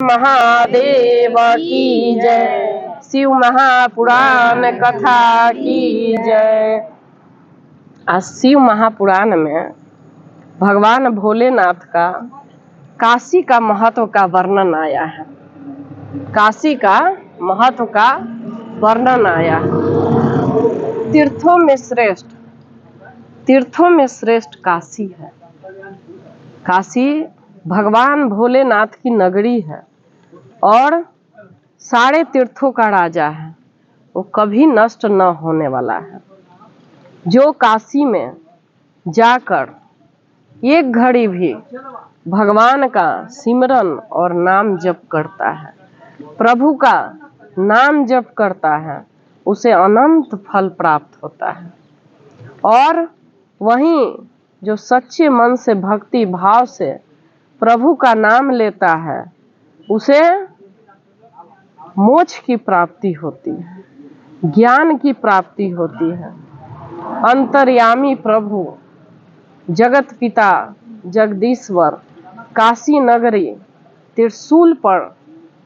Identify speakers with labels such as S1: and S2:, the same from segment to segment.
S1: महादेव की जय। शिव महापुराण कथा की जय। आज शिव महापुराण में भगवान भोलेनाथ का काशी का महत्व का वर्णन आया है। काशी का महत्व का वर्णन आया है। तीर्थों में श्रेष्ठ काशी है। काशी भगवान भोलेनाथ की नगरी है और सारे तीर्थों का राजा है। वो कभी नष्ट न होने वाला है। जो काशी में जाकर एक घड़ी भी भगवान का सिमरन और नाम जप करता है, प्रभु का नाम जप करता है, उसे अनंत फल प्राप्त होता है। और वहीं जो सच्चे मन से भक्ति भाव से प्रभु का नाम लेता है, उसे मोक्ष की प्राप्ति होती है, ज्ञान की प्राप्ति होती है। अंतर्यामी प्रभु जगत पिता जगदीश्वर काशी नगरी त्रिशूल पर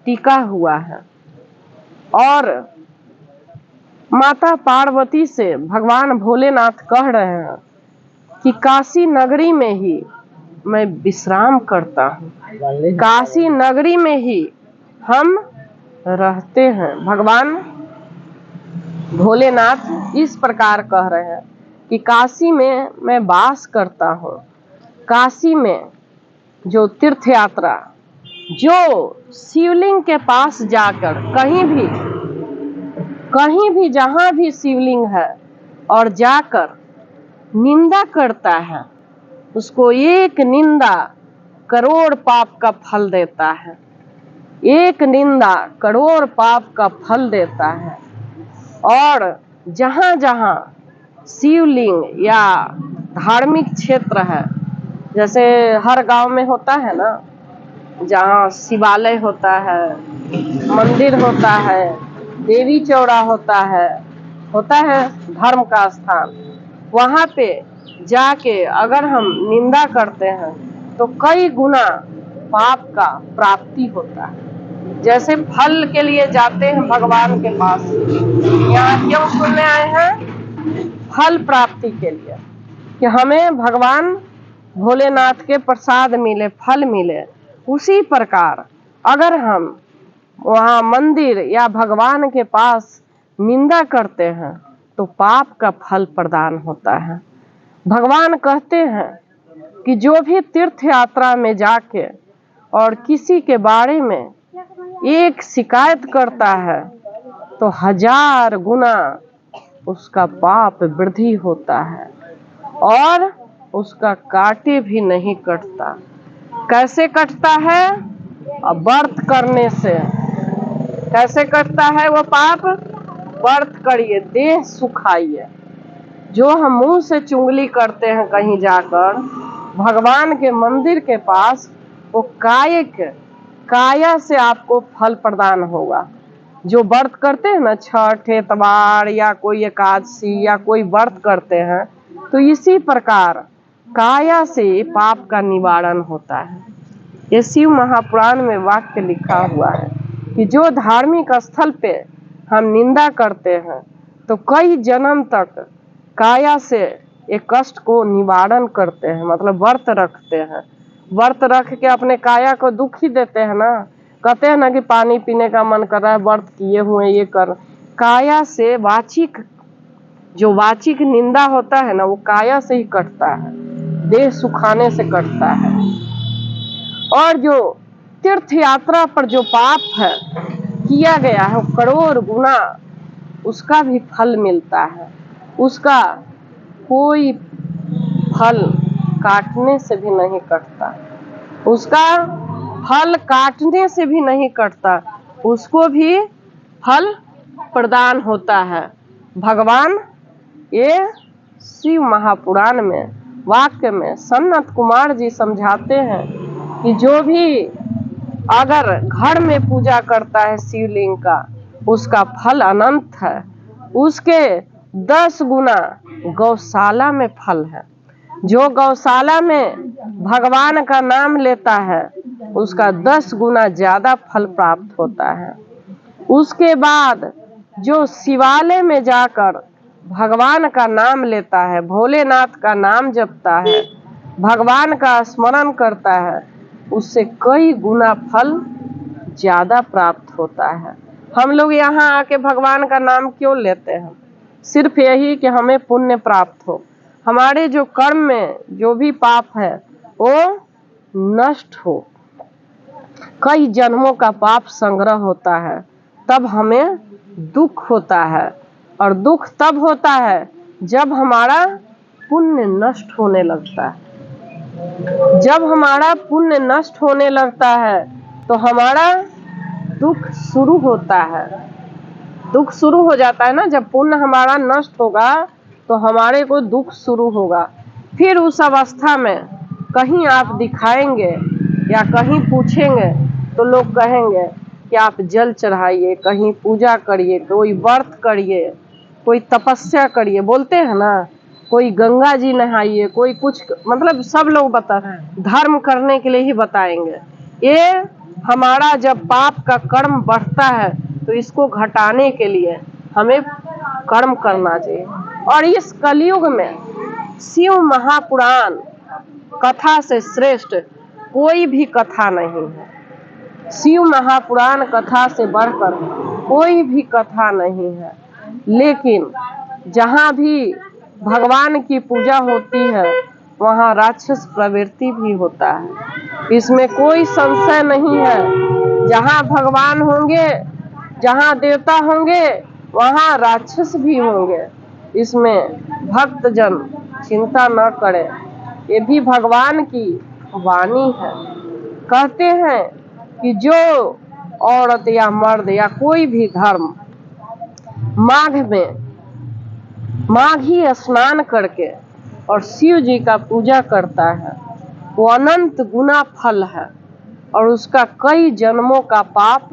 S1: टिका हुआ है और माता पार्वती से भगवान भोलेनाथ कह रहे हैं कि काशी नगरी में ही मैं विश्राम करता हूँ, काशी नगरी में ही हम रहते हैं। भगवान भोलेनाथ इस प्रकार कह रहे हैं कि काशी में मैं वास करता हूँ। काशी में जो तीर्थ यात्रा, जो शिवलिंग के पास जाकर कहीं भी जहाँ भी शिवलिंग है और जाकर निंदा करता है, उसको एक निंदा करोड़ पाप का फल देता है। एक निंदा करोड़ पाप का फल देता है। और जहाँ जहाँ शिवलिंग या धार्मिक क्षेत्र है, जैसे हर गांव में होता है ना, जहाँ शिवालय होता है, मंदिर होता है, देवी चौरा होता है धर्म का स्थान, वहाँ पे जाके अगर हम निंदा करते हैं तो कई गुना पाप का प्राप्ति होता है। जैसे फल के लिए जाते हैं भगवान के पास, यहाँ क्यों सुनने आए हैं? फल प्राप्ति के लिए, कि हमें भगवान भोलेनाथ के प्रसाद मिले, फल मिले। उसी प्रकार अगर हम वहाँ मंदिर या भगवान के पास निंदा करते हैं तो पाप का फल प्रदान होता है। भगवान कहते हैं कि जो भी तीर्थ यात्रा में जाके और किसी के बारे में एक शिकायत करता है तो 1000 गुना उसका पाप वृद्धि होता है और उसका काटे भी नहीं कटता। कैसे कटता है? व्रत करने से। कैसे कटता है वो पाप? व्रत करिए, देह सुखाइए। जो हम मुंह से चुगली करते हैं कहीं जाकर भगवान के मंदिर के पास, वो काया से आपको फल प्रदान होगा। जो व्रत करते हैं ना, छठ, एतवार या कोई एकादशी या कोई व्रत करते हैं, तो इसी प्रकार काया से पाप का निवारण होता है। ये शिव महापुराण में वाक्य लिखा हुआ है कि जो धार्मिक स्थल पे हम निंदा करते हैं तो कई जन्म तक काया से एक कष्ट को निवारण करते हैं, मतलब व्रत रखते हैं। व्रत रख के अपने काया को दुखी देते हैं ना, कहते हैं ना कि पानी पीने का मन कर रहा है, व्रत किए हुए ये कर। काया से जो वाचिक निंदा होता है ना, वो काया से ही कटता है, देह सुखाने से कटता है। और जो तीर्थ यात्रा पर जो पाप है किया गया है, वो करोड़ गुना उसका भी फल मिलता है। उसका कोई फल काटने से भी नहीं कटता, उसका फल काटने से भी नहीं कटता, उसको भी फल प्रदान होता है। भगवान ये शिव महापुराण में वाक्य में सनत कुमार जी समझाते हैं कि जो भी अगर घर में पूजा करता है शिवलिंग का, उसका फल अनंत है। उसके 10 गुना गौशाला में फल है। जो गौशाला में भगवान का नाम लेता है उसका 10 गुना ज्यादा फल प्राप्त होता है। उसके बाद जो शिवालय में जाकर भगवान का नाम लेता है, भोलेनाथ का नाम जपता है, भगवान का स्मरण करता है, उससे कई गुना फल ज्यादा प्राप्त होता है। हम लोग यहाँ आके भगवान का नाम क्यों लेते हैं? सिर्फ यही कि हमें पुण्य प्राप्त हो, हमारे जो कर्म में जो भी पाप है वो नष्ट हो। कई जन्मों का पाप संग्रह होता है, तब हमें दुख होता है, और दुख तब होता है जब हमारा पुण्य नष्ट होने लगता है। जब हमारा पुण्य नष्ट होने लगता है तो हमारा दुख शुरू होता है। दुख शुरू हो जाता है ना, जब पुण्य हमारा नष्ट होगा तो हमारे को दुख शुरू होगा। फिर उस अवस्था में कहीं आप दिखाएंगे या कहीं पूछेंगे तो लोग कहेंगे कि आप जल चढ़ाइए, कहीं पूजा करिए, कोई व्रत करिए, कोई तपस्या करिए, बोलते हैं ना, कोई गंगा जी नहाइए, कोई कुछ, मतलब सब लोग बता धर्म करने के लिए ही बताएंगे। ये हमारा जब पाप का कर्म बढ़ता है तो इसको घटाने के लिए हमें कर्म करना चाहिए। और इस कलयुग में शिव महापुराण कथा से श्रेष्ठ कोई भी कथा नहीं है। शिव महापुराण कथा से बढ़कर कोई भी कथा नहीं है। लेकिन जहाँ भी भगवान की पूजा होती है वहाँ राक्षस प्रवृत्ति भी होता है, इसमें कोई संशय नहीं है। जहाँ भगवान होंगे, जहाँ देवता होंगे, वहाँ राक्षस भी होंगे। इसमें भक्तजन चिंता न करें, ये भी भगवान की वाणी है। कहते हैं कि जो औरत या मर्द या कोई भी धर्म माघ में माघी स्नान करके और शिव जी का पूजा करता है, वो अनंत गुना फल है और उसका कई जन्मों का पाप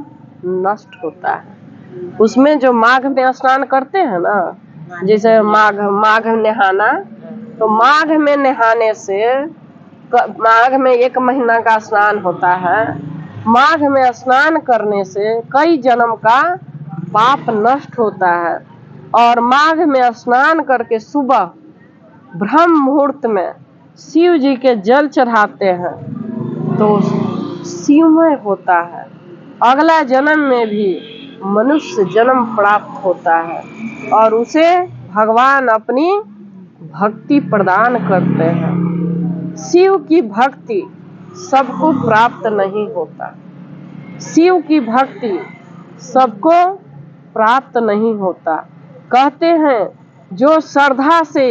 S1: नष्ट होता है। उसमें जो माघ में स्नान करते हैं ना, जैसे माघ नहाना, तो माघ में नहाने से, माघ में 1 महीना का स्नान होता है, माघ में स्नान करने से कई जन्म का पाप नष्ट होता है। और माघ में स्नान करके सुबह ब्रह्म मुहूर्त में शिव जी के जल चढ़ाते हैं तो शिवमय होता है। अगला जन्म में भी मनुष्य जन्म प्राप्त होता है और उसे भगवान अपनी भक्ति प्रदान करते हैं। शिव की भक्ति सबको प्राप्त नहीं होता, शिव की भक्ति सबको प्राप्त नहीं होता। कहते हैं जो श्रद्धा से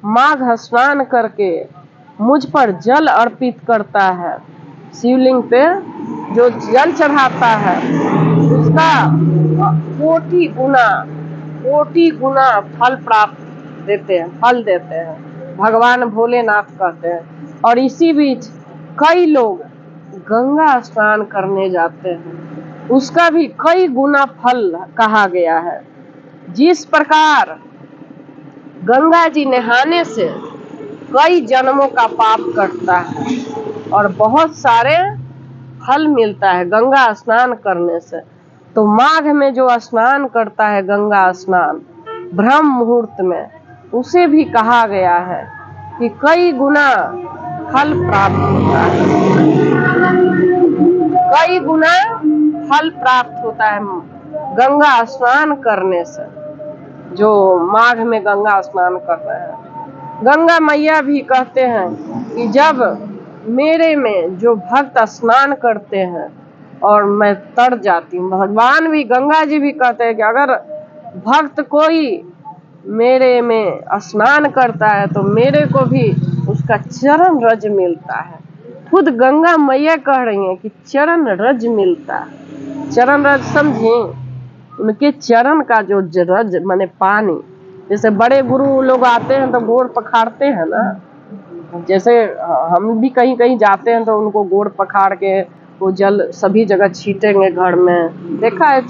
S1: माघ स्नान करके मुझ पर जल अर्पित करता है, शिवलिंग पे जो जल चढ़ाता है, उसका कोटि गुना फल प्राप्त देते हैं, फल देते हैं, भगवान भोलेनाथ कहते हैं। और इसी बीच कई लोग गंगा स्नान करने जाते हैं, उसका भी कई गुना फल कहा गया है। जिस प्रकार गंगा जी नहाने से कई जन्मों का पाप कटता है और बहुत सारे फल मिलता है गंगा स्नान करने से, तो माघ में जो स्नान करता है गंगा स्नान ब्रह्म मुहूर्त में, उसे भी कहा गया है कि कई गुना फल प्राप्त होता है, कई गुना फल प्राप्त होता है गंगा स्नान करने से। जो माघ में गंगा स्नान कर रहे हैं, गंगा मैया भी कहते हैं कि जब मेरे में जो भक्त स्नान करते हैं और मैं तर जाती हूँ, भगवान भी, गंगा जी भी कहते हैं कि अगर भक्त कोई मेरे में स्नान करता है तो मेरे को भी उसका चरण रज मिलता है। खुद गंगा मैया कह रही हैं कि चरण रज मिलता है। चरण रज समझें, उनके चरण का जो रज माने पानी, जैसे बड़े गुरु लोग आते हैं तो गोड़ पखाड़ते हैं ना, जैसे हम भी कहीं कहीं जाते हैं तो उनको गोड़ पखाड़ के वो जल सभी जगह छीटेंगे घर में, देखा है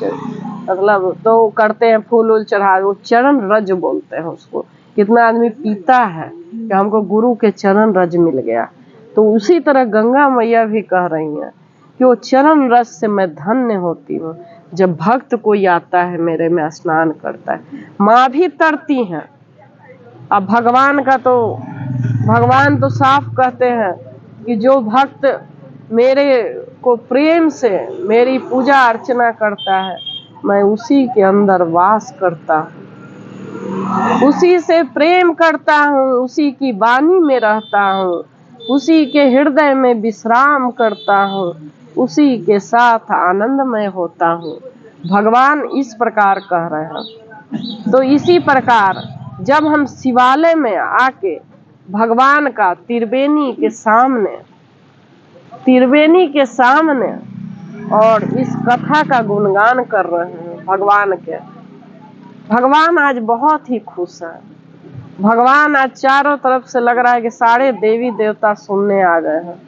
S1: मतलब, तो करते हैं, फूल वूल चढ़ा, वो चरण रज बोलते हैं उसको। कितना आदमी पीता है कि हमको गुरु के चरण रज मिल गया। तो उसी तरह गंगा मैया भी कह रही हैं क्यों चरण रस से मैं धन्य होती हूँ। जब भक्त कोई आता है मेरे में स्नान करता है, माँ भी तरती हैं। अब भगवान तो साफ कहते हैं कि जो भक्त मेरे को प्रेम से मेरी पूजा अर्चना करता है, मैं उसी के अंदर वास करता हूँ, उसी से प्रेम करता हूँ, उसी की वाणी में रहता हूँ, उसी के हृदय में विश्राम करता हूँ, उसी के साथ आनंदमय होता हूँ। भगवान इस प्रकार कह रहे हैं। तो इसी प्रकार जब हम शिवालय में आके भगवान का त्रिवेणी के सामने और इस कथा का गुणगान कर रहे हैं भगवान आज बहुत ही खुश है। भगवान आज चारों तरफ से लग रहा है कि सारे देवी देवता सुनने आ गए हैं।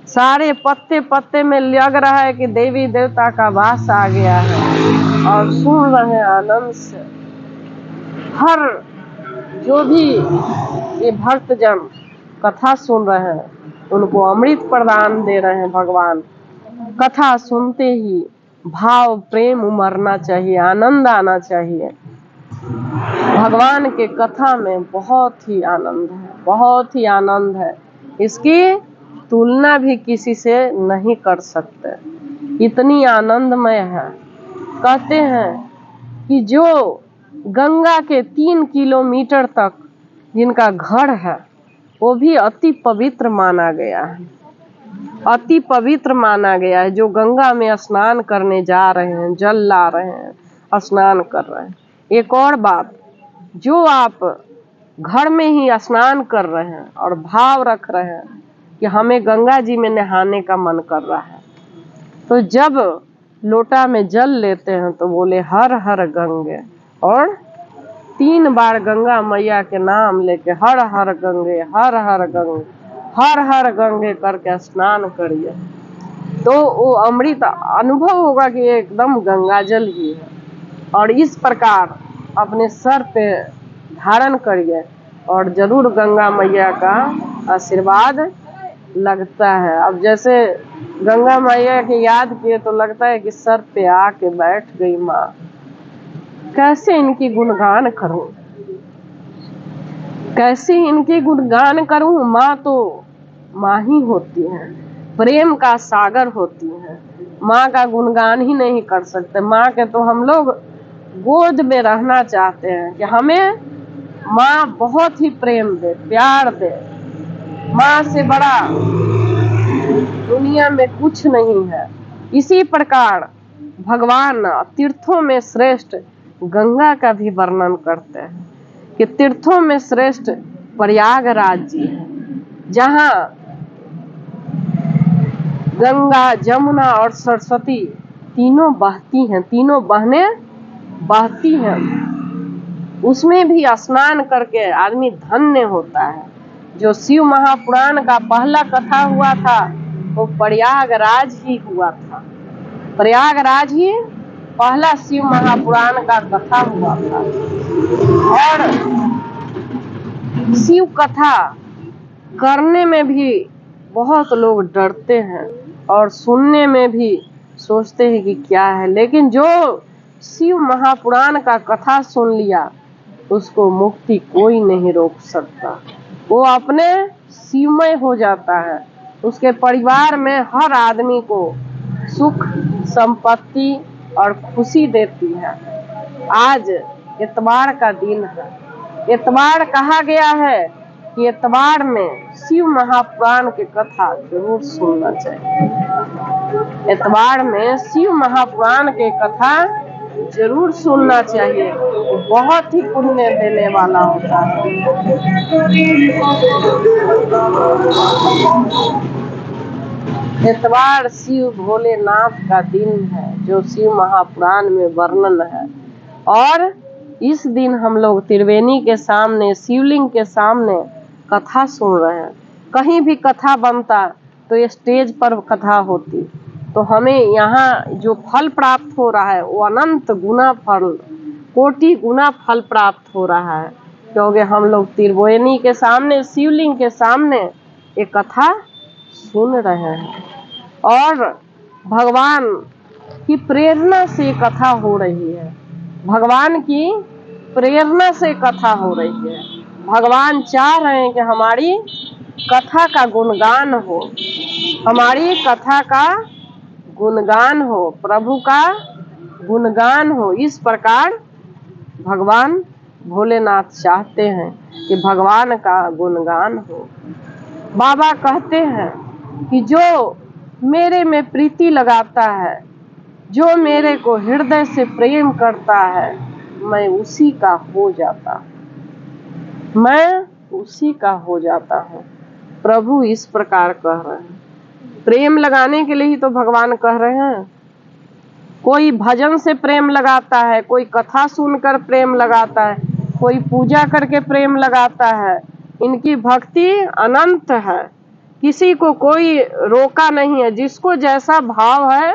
S1: सारे पत्ते पत्ते में लग रहा है कि देवी देवता का वास आ गया है और सुन रहे हैं आनंद से। हर जो भी ये भक्तजन कथा सुन रहे हैं उनको अमृत प्रदान दे रहे हैं भगवान। कथा सुनते ही भाव प्रेम उमड़ना चाहिए, आनंद आना चाहिए। भगवान के कथा में बहुत ही आनंद है, बहुत ही आनंद है। इसकी तुलना भी किसी से नहीं कर सकते, इतनी आनंदमय है। कहते हैं कि जो गंगा के 3 किलोमीटर तक जिनका घर है वो भी अति पवित्र माना गया है, अति पवित्र माना गया है। जो गंगा में स्नान करने जा रहे हैं, जल ला रहे हैं, स्नान कर रहे हैं। एक और बात, जो आप घर में ही स्नान कर रहे हैं और भाव रख रहे हैं कि हमें गंगा जी में नहाने का मन कर रहा है, तो जब लोटा में जल लेते हैं तो बोले हर हर गंगे, और 3 बार गंगा मैया के नाम लेके हर हर गंगे, हर हर गंगे, हर हर गंगे करके स्नान करिए, तो वो अमृत अनुभव होगा कि एकदम गंगा जल ही है। और इस प्रकार अपने सर पे धारण करिए और जरूर गंगा मैया का आशीर्वाद लगता है। अब जैसे गंगा मैया के याद किए तो लगता है कि सर पे आके बैठ गई माँ। कैसे इनकी गुणगान करूं, कैसे इनके गुणगान करूं। माँ तो माँ ही होती है, प्रेम का सागर होती है। माँ का गुणगान ही नहीं कर सकते। माँ के तो हम लोग गोद में रहना चाहते हैं कि हमें माँ बहुत ही प्रेम दे, प्यार दे। माँ से बड़ा दुनिया में कुछ नहीं है। इसी प्रकार भगवान तीर्थों में श्रेष्ठ गंगा का भी वर्णन करते हैं कि तीर्थों में श्रेष्ठ प्रयागराज जी है, जहाँ गंगा, जमुना और सरस्वती तीनों बहती हैं, तीनों बहनें बहती हैं। उसमें भी स्नान करके आदमी धन्य होता है। जो शिव महापुराण का पहला कथा हुआ था वो प्रयागराज ही हुआ था। प्रयागराज ही पहला शिव महापुराण का कथा हुआ था। और शिव कथा करने में भी बहुत लोग डरते हैं और सुनने में भी सोचते हैं कि क्या है, लेकिन जो शिव महापुराण का कथा सुन लिया उसको मुक्ति कोई नहीं रोक सकता। वो अपने शिवमय हो जाता है। उसके परिवार में हर आदमी को सुख, संपत्ति और खुशी देती है। आज इतवार का दिन है। इतवार कहा गया है कि इतवार में शिव महापुराण की कथा जरूर सुनना चाहिए। इतवार में शिव महापुराण की कथा जरूर सुनना चाहिए, बहुत ही पुण्य देने वाला होता है। इतवार शिव भोलेनाथ का दिन है जो शिव महापुराण में वर्णन है। और इस दिन हम लोग त्रिवेणी के सामने, शिवलिंग के सामने कथा सुन रहे हैं। कहीं भी कथा बनता तो स्टेज पर कथा होती, तो हमें यहाँ जो फल प्राप्त हो रहा है वो अनंत गुना फल, कोटि गुना फल प्राप्त हो रहा है, क्योंकि हम लोग त्रिवेणी के सामने, शिवलिंग के सामने एक कथा सुन रहे हैं। और भगवान की प्रेरणा से कथा हो रही है, भगवान की प्रेरणा से कथा हो रही है। भगवान चाह रहे हैं कि हमारी कथा का गुणगान हो, हमारी कथा का गुणगान हो, प्रभु का गुणगान हो। इस प्रकार भगवान भोलेनाथ चाहते हैं कि भगवान का गुणगान हो। बाबा कहते हैं कि जो मेरे में प्रीति लगाता है, जो मेरे को हृदय से प्रेम करता है, मैं उसी का हो जाता हूँ, मैं उसी का हो जाता हूँ। प्रभु इस प्रकार कह रहे हैं। प्रेम लगाने के लिए ही तो भगवान कह रहे हैं। कोई भजन से प्रेम लगाता है, कोई कथा सुनकर प्रेम लगाता है, कोई पूजा करके प्रेम लगाता है। इनकी भक्ति अनंत है, किसी को कोई रोका नहीं है। जिसको जैसा भाव है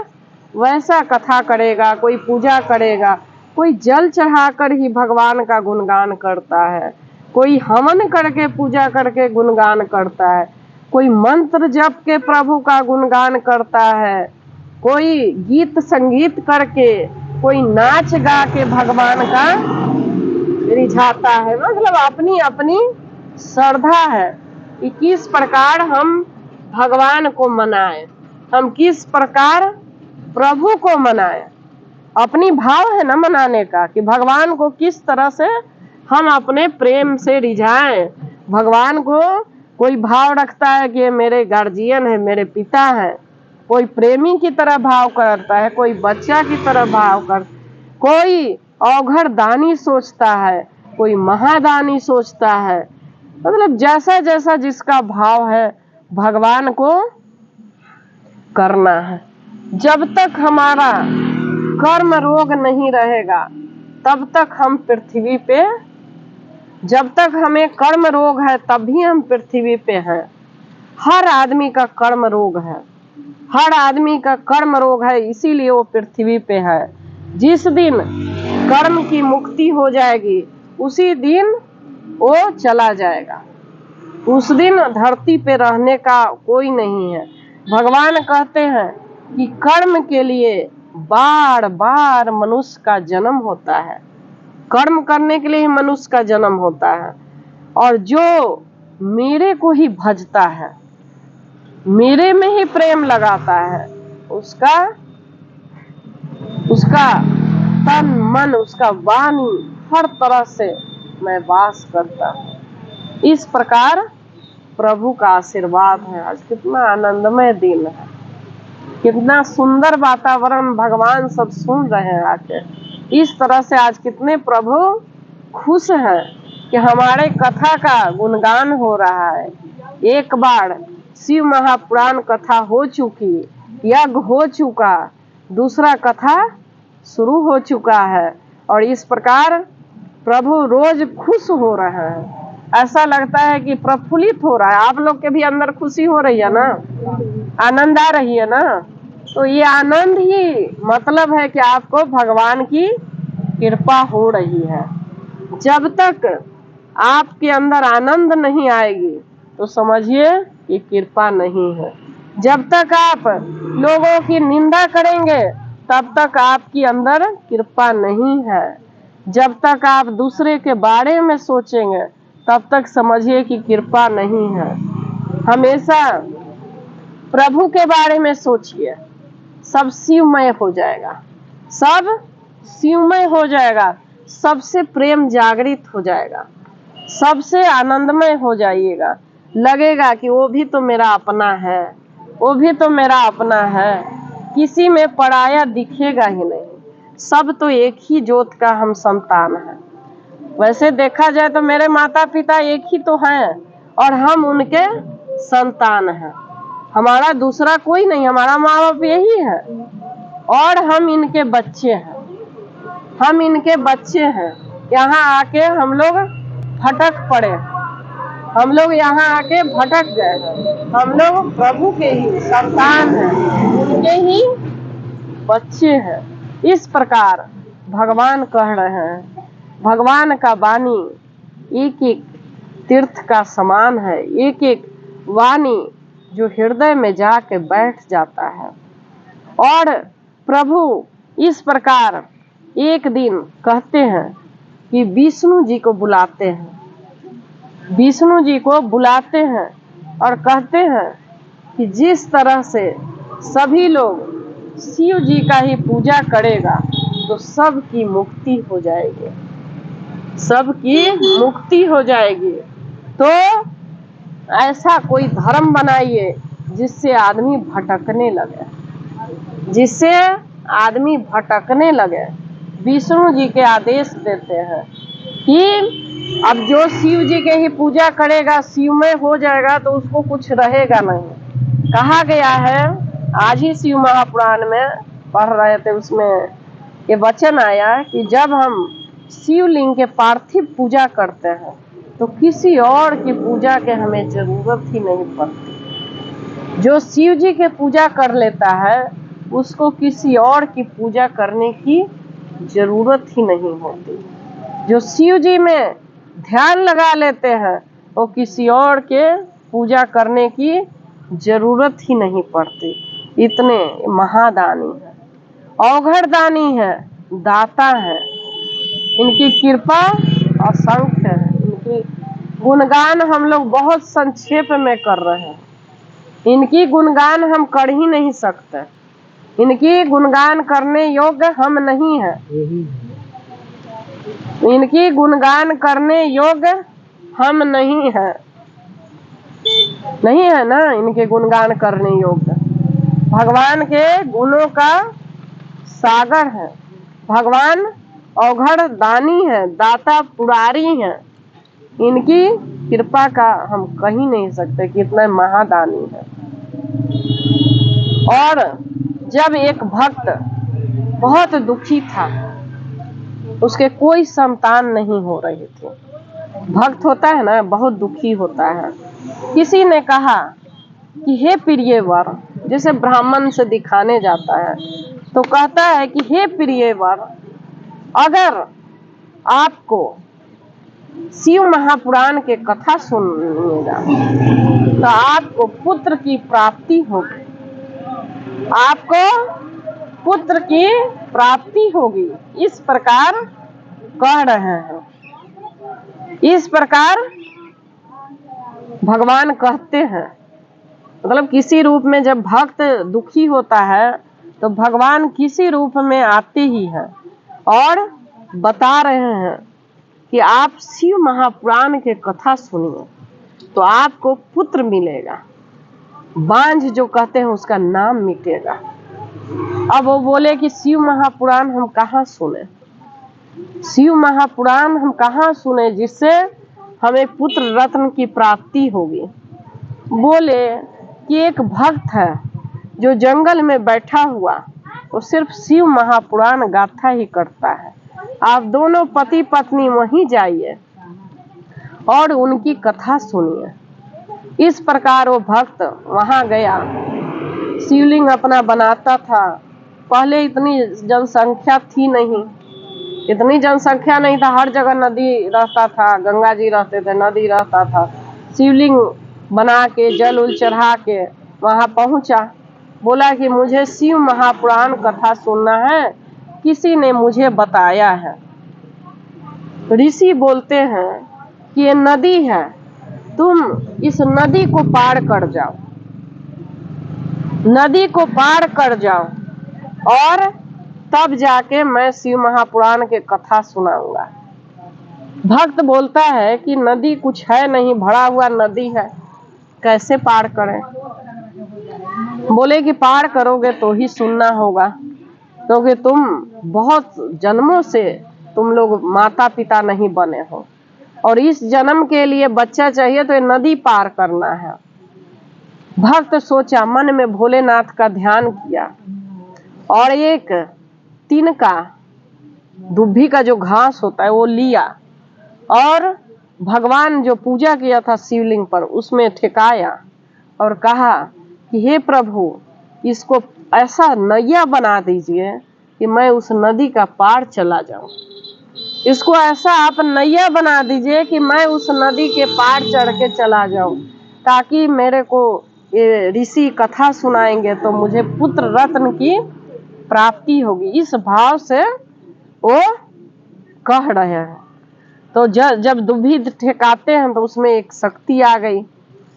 S1: वैसा कथा करेगा, कोई पूजा करेगा, कोई जल चढ़ाकर ही भगवान का गुणगान करता है, कोई हवन करके पूजा करके गुणगान करता है, कोई मंत्र जप के प्रभु का गुणगान करता है, कोई गीत संगीत करके, कोई नाच गा के भगवान का रिझाता है। मतलब अपनी अपनी श्रद्धा है कि किस प्रकार हम भगवान को मनाएं, हम किस प्रकार प्रभु को मनाएं। अपनी भाव है ना मनाने का कि भगवान को किस तरह से हम अपने प्रेम से रिझाएं। भगवान को कोई भाव रखता है कि ये मेरे गार्जियन है, मेरे पिता है, कोई प्रेमी की तरह भाव करता है, कोई बच्चा की तरह भाव कर, कोई अवघड़ दानी सोचता है, कोई महादानी सोचता है। मतलब जैसा जैसा जिसका भाव है भगवान को करना है। जब तक हमारा कर्म रोग नहीं रहेगा तब तक हम पृथ्वी पे, जब तक हमें कर्म रोग है तभी हम पृथ्वी पे हैं। हर आदमी का कर्म रोग है, हर आदमी का कर्म रोग है, इसीलिए वो पृथ्वी पे है। जिस दिन कर्म की मुक्ति हो जाएगी उसी दिन वो चला जाएगा, उस दिन धरती पे रहने का कोई नहीं है। भगवान कहते हैं कि कर्म के लिए बार बार मनुष्य का जन्म होता है, कर्म करने के लिए ही मनुष्य का जन्म होता है। और जो मेरे को ही भजता है, मेरे में ही प्रेम लगाता है, उसका तन मन, उसका वाणी हर तरह से मैं वास करता हूँ। इस प्रकार प्रभु का आशीर्वाद है। आज कितना आनंदमय दिन है, कितना सुंदर वातावरण भगवान सब सुन रहे हैं आके। इस तरह से आज कितने प्रभु खुश हैं कि हमारे कथा का गुणगान हो रहा है। एक बार शिव महापुराण कथा हो चुकी, यज्ञ हो चुका, दूसरा कथा शुरू हो चुका है और इस प्रकार प्रभु रोज खुश हो रहे हैं। ऐसा लगता है कि प्रफुल्लित हो रहा है। आप लोग के भी अंदर खुशी हो रही है ना, आनंद आ रही है ना। तो ये आनंद ही मतलब है कि आपको भगवान की कृपा हो रही है। जब तक आपके अंदर आनंद नहीं आएगी तो समझिए कि कृपा नहीं है। जब तक आप लोगों की निंदा करेंगे तब तक आपकी अंदर कृपा नहीं है। जब तक आप दूसरे के बारे में सोचेंगे तब तक समझिए कि कृपा नहीं है। हमेशा प्रभु के बारे में सोचिए, सब शिवमय हो जाएगा, सब शिवमय हो जाएगा, सबसे प्रेम जागृत हो जाएगा, सबसे आनंदमय हो जाइएगा। लगेगा कि वो भी तो मेरा अपना है, वो भी तो मेरा अपना है। किसी में पराया दिखेगा ही नहीं, सब तो एक ही जोत का हम संतान हैं। वैसे देखा जाए तो मेरे माता पिता एक ही तो हैं और हम उनके संतान हैं। हमारा दूसरा कोई नहीं, हमारा माँ बाप यही है और हम इनके बच्चे हैं, हम इनके बच्चे हैं। यहाँ आके हम लोग भटक पड़े, हम लोग यहाँ आके भटक गए। हम लोग प्रभु के ही संतान हैं, उनके ही बच्चे हैं। इस प्रकार भगवान कह रहे हैं। भगवान का वाणी एक एक तीर्थ का समान है, एक एक वाणी जो हृदय में जाके बैठ जाता है। और प्रभु इस प्रकार एक दिन कहते हैं कि विष्णु जी को बुलाते हैं। विष्णु जी को बुलाते हैं और कहते हैं कि जिस तरह से सभी लोग शिव जी का ही पूजा करेगा तो सबकी मुक्ति हो जाएगी, सबकी मुक्ति हो जाएगी। तो ऐसा कोई धर्म बनाइए जिससे आदमी भटकने लगे, जिससे आदमी भटकने लगे। विष्णु जी के आदेश देते हैं कि अब जो शिव जी के ही पूजा करेगा शिव में हो जाएगा तो उसको कुछ रहेगा नहीं। कहा गया है, आज ही शिव महापुराण में पढ़ रहे थे, उसमें ये वचन आया कि जब हम शिवलिंग के पार्थिव पूजा करते हैं तो किसी और की पूजा के हमें जरूरत ही नहीं पड़ती। जो शिव जी के पूजा कर लेता है उसको किसी और की पूजा करने की जरूरत ही नहीं होती। जो शिव जी में ध्यान लगा लेते हैं वो किसी और के पूजा करने की जरूरत ही नहीं पड़ती। इतने महादानी है, अवघड़ दानी है, दाता है। इनकी कृपा असंख्य है। इनकी गुणगान हम लोग बहुत संक्षेप में कर रहे हैं, इनकी गुणगान हम कर ही नहीं सकते। इनकी गुणगान करने योग्य हम नहीं है, इनकी गुणगान करने योग्य हम नहीं है, नहीं है ना इनके गुणगान करने योग्य। भगवान के गुणों का सागर है, भगवान अवघड़ दानी है, दाता पुरारी है। इनकी कृपा का हम कह ही नहीं सकते कि इतना महादानी है। और जब एक भक्त बहुत दुखी था, उसके कोई संतान नहीं हो रही थी। भक्त होता है ना, बहुत दुखी होता है। किसी ने कहा कि हे प्रिय वर, जैसे ब्राह्मण से दिखाने जाता है तो कहता है कि हे प्रिय वर, अगर आपको शिव महापुराण के कथा सुनिएगा तो आपको पुत्र की प्राप्ति होगी, आपको पुत्र की प्राप्ति होगी। इस प्रकार कह रहे हैं, इस प्रकार भगवान कहते हैं। मतलब किसी रूप में जब भक्त दुखी होता है तो भगवान किसी रूप में आते ही हैं और बता रहे हैं कि आप शिव महापुराण के कथा सुनिए तो आपको पुत्र मिलेगा, बांझ जो कहते हैं उसका नाम मिटेगा। अब वो बोले कि शिव महापुराण हम कहाँ सुने, शिव महापुराण हम कहाँ सुने जिससे हमें पुत्र रत्न की प्राप्ति होगी। बोले कि एक भक्त है जो जंगल में बैठा हुआ, वो सिर्फ शिव महापुराण गाथा ही करता है। आप दोनों पति पत्नी वहीं जाइए और उनकी कथा सुनिए। इस प्रकार वो भक्त वहां गया, शिवलिंग अपना बनाता था। पहले इतनी जनसंख्या थी नहीं, इतनी जनसंख्या नहीं था, हर जगह नदी रहता था, गंगा जी रहते थे, नदी रहता था। शिवलिंग बना के जल उल चढ़ा के वहां पहुंचा, बोला कि मुझे शिव महापुराण कथा सुनना है, किसी ने मुझे बताया है। ऋषि बोलते हैं कि ये नदी है, तुम इस नदी को पार कर जाओ, नदी को पार कर जाओ और तब जाके मैं शिव महापुराण के कथा सुनाऊंगा। भक्त बोलता है कि नदी कुछ है नहीं, भरा हुआ नदी है, कैसे पार करें। बोले कि पार करोगे तो ही सुनना होगा, क्योंकि तुम बहुत जन्मों से तुम लोग माता पिता नहीं बने हो और इस जन्म के लिए बच्चा चाहिए तो ये नदी पार करना है। भक्त सोचा, मन में भोलेनाथ का ध्यान किया और एक तिनका दुभी का जो घास होता है वो लिया और भगवान जो पूजा किया था शिवलिंग पर उसमें ठेकाया और कहा कि हे प्रभु, इसको ऐसा नैया बना दीजिए कि मैं उस नदी का पार चला जाऊं। इसको ऐसा आप नैया बना दीजिए कि मैं उस नदी के पार चढ़ के चला जाऊं, ताकि मेरे को ये ऋषि कथा सुनाएंगे तो मुझे पुत्र रत्न की प्राप्ति होगी, इस भाव से वो कह रहे हैं। तो जब दुभी ठेकाते हैं तो उसमें एक शक्ति आ गई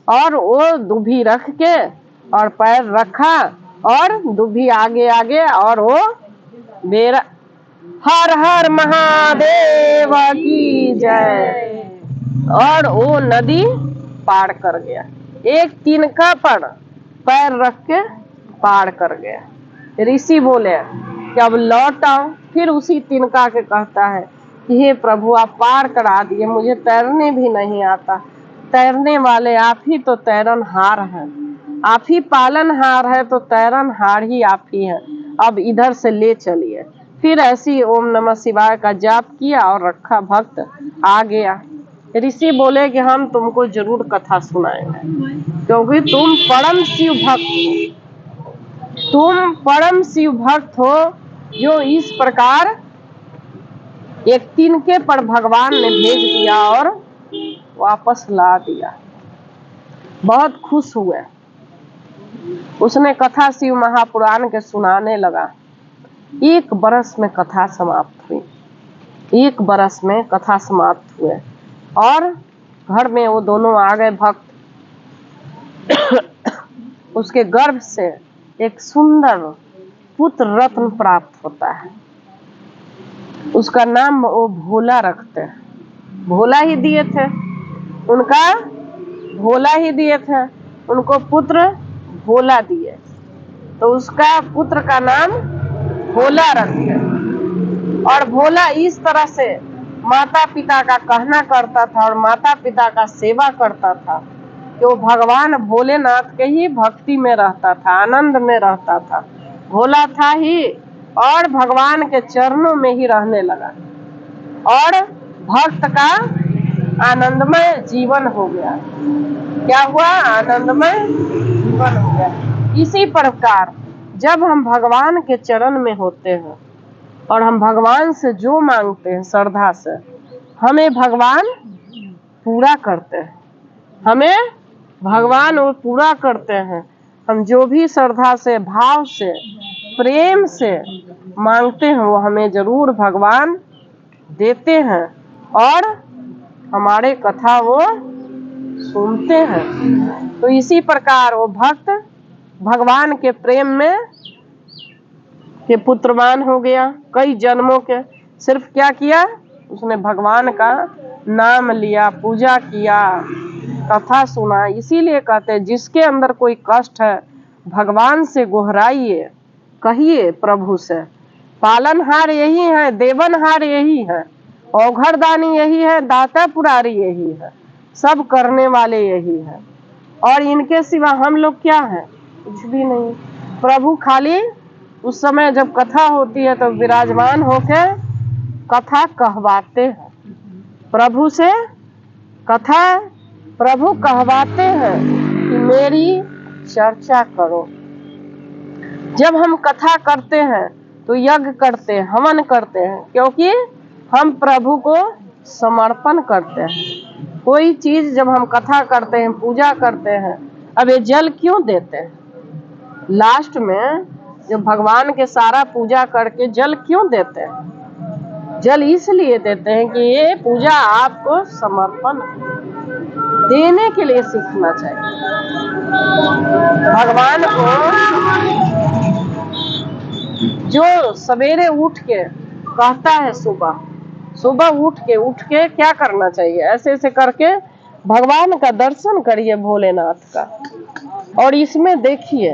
S1: और वो दुभी रख के और पैर रखा और दुभी आगे आगे और वो मेरा हर हर महादेव की जय, और वो नदी पार कर गया। एक तिनका पर पैर रख के पार कर गया। ऋषि बोले कि अब लौट आओ। फिर उसी तिनका के कहता है कि हे प्रभु आप पार करा दिए, मुझे तैरने भी नहीं आता। तैरने वाले आप ही तो तैरनहार हैं, आप ही पालनहार है, तो तैरनहार ही आप ही हैं। अब इधर से ले चलिए। फिर ऐसी ओम नमः शिवाय का जाप किया और रखा, भक्त आ गया। ऋषि बोले कि हम तुमको जरूर कथा सुनाएंगे, क्योंकि तुम परम शिव भक्त हो, तुम परम शिव भक्त हो, जो इस प्रकार एक तिनके पर भगवान ने भेज दिया और वापस ला दिया। बहुत खुश हुए। उसने कथा शिव महापुराण के सुनाने लगा। 1 बरस में कथा समाप्त हुई। 1 बरस में कथा समाप्त हुए और घर में वो दोनों आ गए भक्त। उसके गर्भ से एक सुंदर पुत्र रत्न प्राप्त होता है। उसका नाम वो भोला रखते हैं। भोला ही दिए थे, उनका भोला ही दिए थे, उनको पुत्र भोला दिए, तो उसका पुत्र का नाम भोला रखे। और भोला इस तरह से माता पिता का कहना करता था और माता पिता का सेवा करता था कि वो भगवान भोलेनाथ के ही भक्ति में रहता था, आनंद में रहता था। भोला था ही और भगवान के चरणों में ही रहने लगा और भक्त का आनंदमय जीवन हो गया। क्या हुआ? आनंदमय जीवन हो गया। इसी प्रकार जब हम भगवान के चरण में होते हैं और हम भगवान से जो मांगते हैं श्रद्धा से, हमें भगवान पूरा करते हैं। हमें भगवान वो पूरा करते हैं। हम जो भी श्रद्धा से, भाव से, प्रेम से मांगते हैं वो हमें जरूर भगवान देते हैं और हमारे कथा वो सुनते हैं। तो इसी प्रकार वो भक्त भगवान के प्रेम में के पुत्रवान हो गया। कई जन्मों के सिर्फ क्या किया, उसने भगवान का नाम लिया, पूजा किया, कथा सुना। इसीलिए कहते हैं जिसके अंदर कोई कष्ट है भगवान से गोहराइए, कहिए प्रभु से। पालनहार यही है, देवनहार यही है, औघड़दानी यही है, दाता पुरारी यही है, सब करने वाले यही है। और इनके सिवा हम लोग क्या हैं? कुछ भी नहीं। प्रभु खाली उस समय जब कथा होती है तो विराजमान होकर कथा कहवाते हैं। प्रभु से कथा प्रभु कहवाते हैं कि मेरी चर्चा करो। जब हम कथा करते हैं तो यज्ञ करते हैं, हवन करते हैं, क्योंकि हम प्रभु को समर्पण करते हैं। कोई चीज जब हम कथा करते हैं, पूजा करते हैं, अब ये जल क्यों देते हैं? लास्ट में जब भगवान के सारा पूजा करके जल क्यों देते हैं? जल इसलिए देते हैं कि ये पूजा आपको समर्पण देने के लिए सीखना चाहिए। भगवान को जो सवेरे उठ के कहता है, सुबह उठ के क्या करना चाहिए? ऐसे ऐसे करके भगवान का दर्शन करिए, भोलेनाथ का। और इसमें देखिए,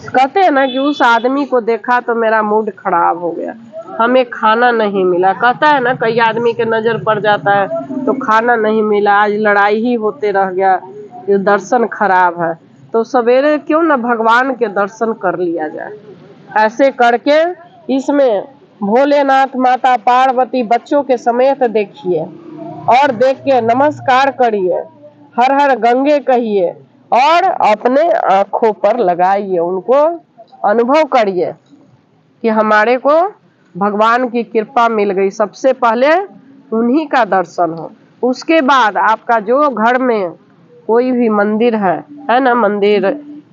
S1: कहते हैं ना कि उस आदमी को देखा तो मेरा मूड खराब हो गया, हमें खाना नहीं मिला। कहता है ना, कई आदमी के नजर पड़ जाता है तो खाना नहीं मिला, आज लड़ाई ही होते रह गया, ये दर्शन खराब है, तो सवेरे क्यों न भगवान के दर्शन कर लिया जाए। ऐसे करके इसमें भोलेनाथ, माता पार्वती बच्चों के समेत देखिए और देख के नमस्कार करिए, हर हर गंगे कहिए और अपने आंखों पर लगाइए, उनको अनुभव करिए कि हमारे को भगवान की कृपा मिल गई। सबसे पहले उन्हीं का दर्शन हो, उसके बाद आपका जो घर में कोई भी मंदिर है ना, मंदिर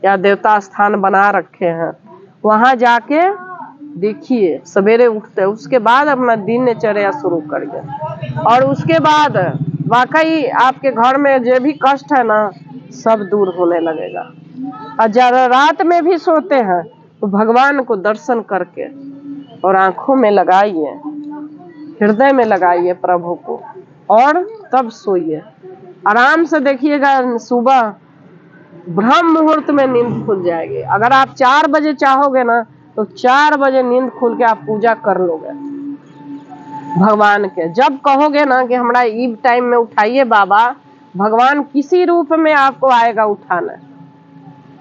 S1: या देवता स्थान बना रखे हैं, वहां जाके देखिए सवेरे उठते, उसके बाद अपना दिनचर्या शुरू करिए, और उसके बाद वाकई आपके घर में जो भी कष्ट है ना सब दूर होने लगेगा। और जब रात में भी सोते हैं तो भगवान को दर्शन करके और आंखों में लगाइए, हृदय में लगाइए प्रभु को, और तब सोइए। आराम से देखिएगा सुबह ब्रह्म मुहूर्त में नींद खुल जाएगी। अगर आप 4 बजे चाहोगे ना तो 4 बजे नींद खुल के आप पूजा कर लोगे भगवान के। जब कहोगे ना कि हमारा ईव टाइम में उठाइए बाबा, भगवान किसी रूप में आपको आएगा उठाना,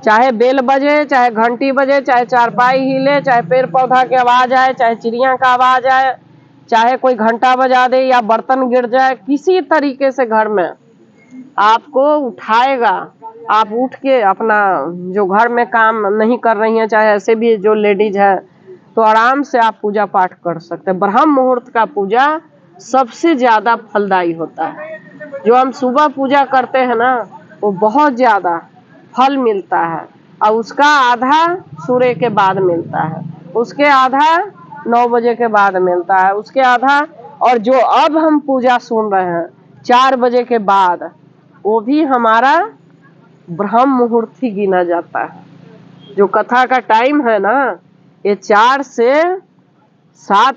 S1: चाहे बेल बजे, चाहे घंटी बजे, चाहे चारपाई हिले, चाहे पेड़ पौधा की आवाज आए, चाहे चिड़िया का आवाज आए, चाहे कोई घंटा बजा दे या बर्तन गिर जाए, किसी तरीके से घर में आपको उठाएगा। आप उठ के अपना जो घर में काम नहीं कर रही हैं, चाहे ऐसे भी जो लेडीज है, तो आराम से आप पूजा पाठ कर सकते हैं। ब्रह्म मुहूर्त का पूजा सबसे ज्यादा फलदायी होता है। जो हम सुबह पूजा करते हैं ना वो बहुत ज्यादा फल मिलता है, और उसका आधा सूर्य के बाद मिलता है, उसके आधा 9 बजे के बाद मिलता है, उसके आधा, और जो अब हम पूजा सुन रहे हैं 4 बजे के बाद, वो भी हमारा ब्रह्म मुहूर्त ही गिना जाता है। जो कथा का टाइम है ना ये 4 से 7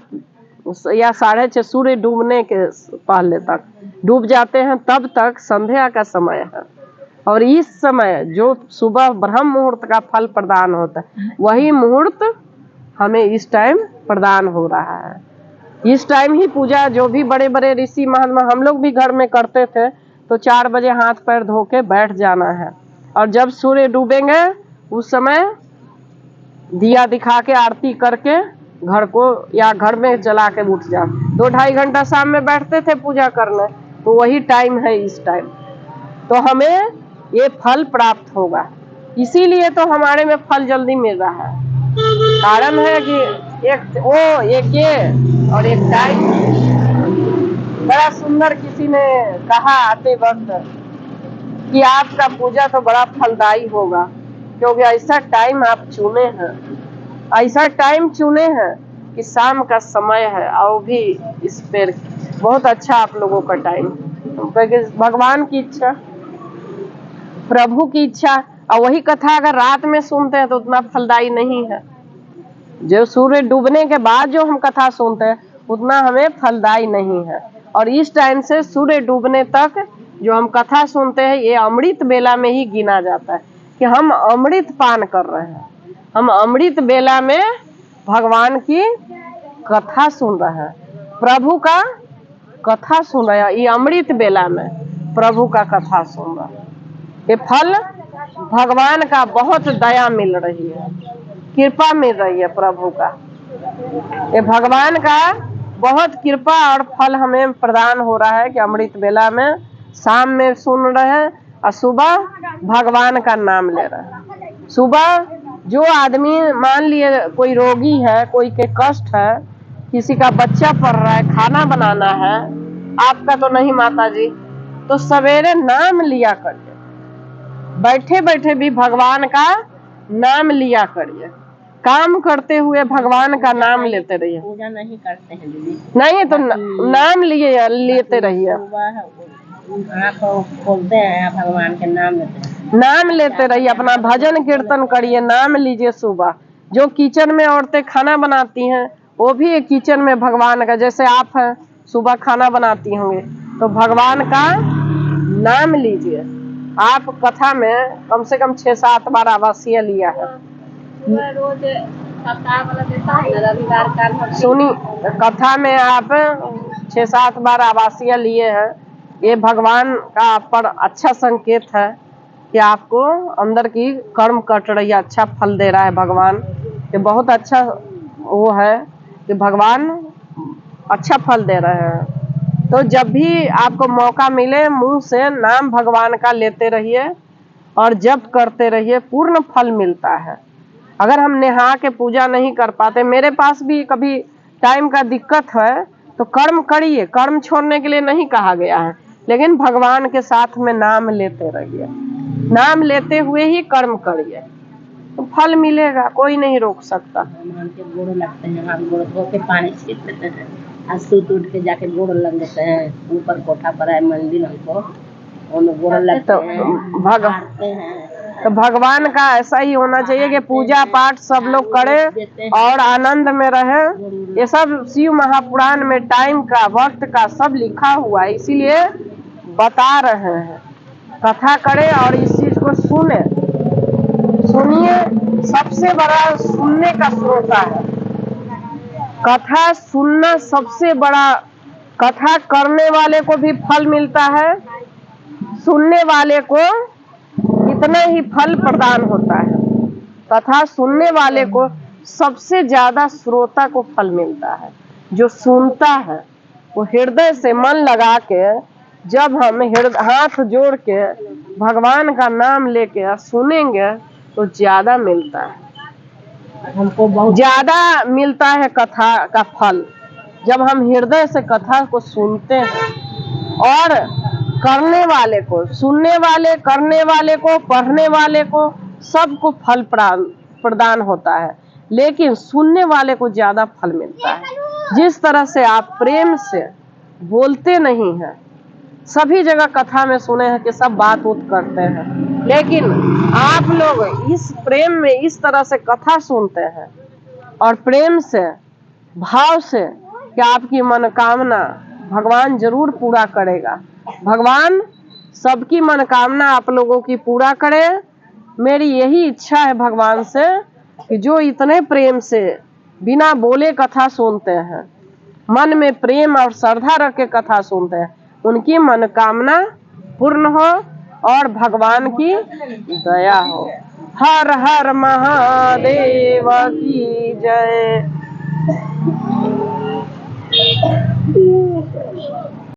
S1: या 6:30 सूर्य डूबने के पहले तक, डूब जाते हैं तब तक संध्या का समय है। और इस समय जो सुबह ब्रह्म मुहूर्त का फल प्रदान होता है, वही मुहूर्त हमें इस टाइम प्रदान हो रहा है। इस टाइम ही पूजा जो भी बड़े बड़े ऋषि महात्मा हम लोग भी घर में करते थे, तो 4 बजे हाथ पैर धो के बैठ जाना है, और जब सूर्य डूबेंगे उस समय दिया दिखा के आरती करके घर को या घर में जला के उठ जाओ। 2-2.5 घंटा शाम में बैठते थे पूजा करने, तो वही टाइम है इस टाइम, तो हमें ये फल प्राप्त होगा। इसीलिए तो हमारे में फल जल्दी मिल रहा है। कारण है कि एक ये और एक टाइम। बड़ा सुंदर किसी ने कहा आते वक्त कि आपका पूजा तो बड़ा फलदायी होगा, क्योंकि ऐसा टाइम आप चुने हैं, ऐसा टाइम चुने हैं कि शाम का समय है, और भी इस पर बहुत अच्छा आप लोगों का टाइम, क्योंकि भगवान की इच्छा, प्रभु की इच्छा। और वही कथा अगर रात में सुनते हैं तो उतना फलदायी नहीं है। जो सूर्य डूबने के बाद जो हम कथा सुनते हैं उतना हमें फलदायी नहीं है। और इस टाइम से सूर्य डूबने तक जो हम कथा सुनते हैं ये अमृत बेला में ही गिना जाता है, कि हम अमृत पान कर रहे हैं। हम अमृत बेला में भगवान की कथा सुन रहे हैं, प्रभु का कथा सुन रहे हैं। ये अमृत बेला में प्रभु का कथा सुन रहे हैं। ये फल भगवान का बहुत दया मिल रही है, कृपा मिल रही है प्रभु का। ये भगवान का बहुत कृपा और फल हमें प्रदान हो रहा है कि अमृत बेला में शाम में सुन रहे हैं और सुबह भगवान का नाम ले रहे हैं। सुबह जो आदमी मान लिए कोई रोगी है, कोई के कष्ट है, किसी का बच्चा पढ़ रहा है, खाना बनाना है, आपका तो नहीं माता जी, तो सवेरे नाम लिया करिए, बैठे बैठे भी भगवान का नाम लिया करिए, काम करते हुए भगवान का नाम लेते रहिए।
S2: पूजा नहीं करते हैं दीदी,
S1: नहीं तो नाम लेते रहिए,
S2: आप बोलते हैं भगवान के नाम लेते हैं,
S1: नाम लेते रहिए, अपना भजन कीर्तन करिए, नाम लीजिए। सुबह जो किचन में औरतें खाना बनाती हैं वो भी एक किचन में भगवान का, जैसे आप हैं सुबह खाना बनाती होंगे तो भगवान का नाम लीजिए। आप कथा में कम से कम 6-7 बार आवासीय लिया है।
S2: रोज सप्ताह वाला देता है, रविवार का
S1: सुनी कथा में आप 6-7 बार आवासीय लिए हैं। ये भगवान का आप पर अच्छा संकेत है कि आपको अंदर की कर्म कट रही है, अच्छा फल दे रहा है भगवान। ये बहुत अच्छा वो है कि भगवान अच्छा फल दे रहे हैं। तो जब भी आपको मौका मिले मुंह से नाम भगवान का लेते रहिए और जप करते रहिए, पूर्ण फल मिलता है। अगर हम नहा के पूजा नहीं कर पाते, मेरे पास भी कभी टाइम का दिक्कत है, तो कर्म करिए, कर्म छोड़ने के लिए नहीं कहा गया है, लेकिन भगवान के साथ में नाम लेते रहिए, नाम लेते हुए ही कर्म करिए तो फल मिलेगा, कोई नहीं रोक सकता।
S2: भगवान के गोड़ लगते हैं, हम गोड़ धो के पानी छीट लेते हैं, आज सूत उठ के जाके गोड़ लग देते हैं। ऊपर कोठा पर है मंदिर, हमको उनमें गोड़ लगते हैं।
S1: तो भगवान का ऐसा ही होना चाहिए कि पूजा पाठ सब लोग करें और आनंद में रहे। ये सब शिव महापुराण में टाइम का, वक्त का सब लिखा हुआ है, इसीलिए बता रहे हैं। कथा करें और इस चीज को सुने, सुनिए। सबसे बड़ा सुनने का श्रोता है कथा सुनना, सबसे बड़ा। कथा करने वाले को भी फल मिलता है, सुनने वाले को इतना ही फल प्रदान होता है। कथा सुनने वाले को सबसे ज्यादा श्रोता को फल मिलता है। जो सुनता है वो हृदय से मन लगा के, जब हम हाथ जोड़ के भगवान का नाम लेके सुनेंगे तो ज्यादा मिलता है,
S2: हमको बहुत
S1: ज्यादा मिलता है कथा का फल। जब हम हृदय से कथा को सुनते हैं और करने वाले को, सुनने वाले, करने वाले को, पढ़ने वाले को, सबको फल प्रदान होता है, लेकिन सुनने वाले को ज्यादा फल मिलता है। जिस तरह से आप प्रेम से बोलते नहीं हैं, सभी जगह कथा में सुने हैं कि सब बात उत करते हैं, लेकिन आप लोग इस प्रेम में इस तरह से कथा सुनते हैं और प्रेम से, भाव से कि आपकी मनोकामना भगवान जरूर पूरा करेगा। भगवान सबकी मनोकामना आप लोगों की पूरा करे। मेरी यही इच्छा है भगवान से कि जो इतने प्रेम से बिना बोले कथा सुनते हैं, मन में प्रेम और श्रद्धा रख के कथा सुनते हैं, उनकी मनोकामना पूर्ण हो और भगवान की दया हो। हर हर महादेव की जय।